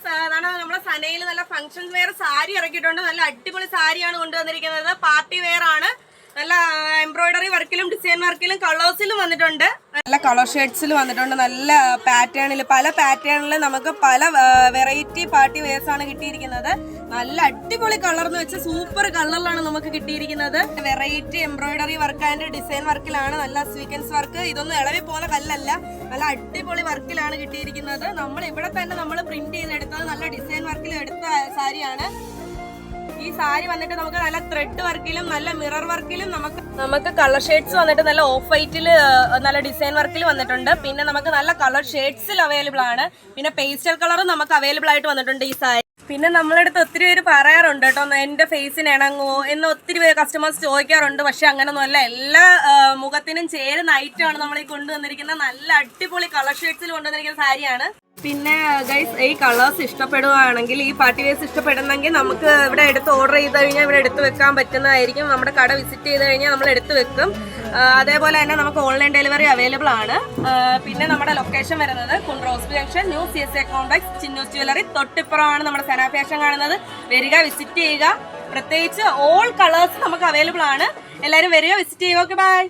നമ്മുടെ സനയിൽ നല്ല function wear sari ഇറക്കിയിട്ടുണ്ട്. നല്ല അടിപൊളി സാരിയാണ് കൊണ്ടുവന്നിരിക്കുന്നത്. പാർട്ടി വെയർ ആണ്. നല്ല എംബ്രോയിഡറി വർക്കിലും ഡിസൈൻ വർക്കിലും കളേഴ്സിലും വന്നിട്ടുണ്ട്. നല്ല കളർ ഷെയ്ഡ്സിൽ വന്നിട്ടുണ്ട്. നല്ല പാറ്റേണിൽ പല പാറ്റേണിൽ നമുക്ക് പല വെറൈറ്റി പാർട്ടി വെയർസ് ആണ് കിട്ടിയിരിക്കുന്നത്. നല്ല അടിപൊളി കളർ എന്ന് വെച്ചാൽ സൂപ്പർ കളറിലാണ് നമുക്ക് കിട്ടിയിരിക്കുന്നത്. Variety embroidery work and design വർക്കിലാണ്. നല്ല സ്വീക്കൻസ് വർക്ക്. ഇതൊന്നും ഇളവി പോലെ കല്ലല്ല, നല്ല അടിപൊളി വർക്കിലാണ് കിട്ടിയിരിക്കുന്നത്. നമ്മൾ ഇവിടെ തന്നെ നമ്മൾ പ്രിന്റ് ചെയ്തെടുത്തത് നല്ല ഡിസൈൻ വർക്കിൽ എടുത്ത സാരിയാണ്. ഈ സാരി വന്നിട്ട് നമുക്ക് നല്ല ത്രെഡ് വർക്കിലും നല്ല മിറർ വർക്കിലും നമുക്ക് കളർ ഷെയ്ഡ്സ് വന്നിട്ട് നല്ല ഓഫ് വൈറ്റിൽ നല്ല ഡിസൈൻ വർക്കിൽ വന്നിട്ടുണ്ട്. പിന്നെ നമുക്ക് നല്ല കളർ ഷെയ്ഡ്സിൽ അവൈലബിൾ ആണ്. പിന്നെ പേസ്റ്റൽ കളറും നമുക്ക് അവൈലബിൾ ആയിട്ട് വന്നിട്ടുണ്ട് ഈ സാരി. പിന്നെ നമ്മളടുത്ത് ഒത്തിരി പേര് പറയാറുണ്ട് കേട്ടോ, എൻ്റെ ഫേസിന് ഇണങ്ങുമോ എന്ന് ഒത്തിരി പേര് കസ്റ്റമേഴ്സ് ചോദിക്കാറുണ്ട്. പക്ഷെ അങ്ങനൊന്നുമല്ല, എല്ലാ മുഖത്തിനും ചേരുന്ന ഐറ്റമാണ് നമ്മൾ ഈ കൊണ്ടുവന്നിരിക്കുന്നത്. നല്ല അടിപൊളി കളർ ഷെയ്ഡ്സിൽ കൊണ്ടുവന്നിരിക്കുന്ന സാരിയാണ്. പിന്നെ ഗൈസ്, ഈ കളേഴ്സ് ഇഷ്ടപ്പെടുകയാണെങ്കിൽ, ഈ പാർട്ടി വെയർസ് ഇഷ്ടപ്പെടുന്നെങ്കിൽ നമുക്ക് ഇവിടെ എടുത്ത് ഓർഡർ ചെയ്ത് കഴിഞ്ഞാൽ ഇവിടെ എടുത്ത് വെക്കാൻ പറ്റുന്നതായിരിക്കും. നമ്മുടെ കട വിസിറ്റ് ചെയ്ത് കഴിഞ്ഞാൽ നമ്മൾ എടുത്ത് വെക്കും. അതേപോലെ തന്നെ നമുക്ക് ഓൺലൈൻ ഡെലിവറി അവൈലബിൾ ആണ്. പിന്നെ നമ്മുടെ ലൊക്കേഷൻ വരുന്നത് Kundara hospital junction, new CSA complex, Chinnus jewellery തൊട്ടിപ്പുറമാണ് നമ്മുടെ സന ഫാഷൻ കാണുന്നത്. വരിക, വിസിറ്റ് ചെയ്യുക. പ്രത്യേകിച്ച് ഓൾ കളേഴ്സ് നമുക്ക് അവൈലബിൾ ആണ്. എല്ലാവരും വരിക, വിസിറ്റ് ചെയ്യുക. Okay, by.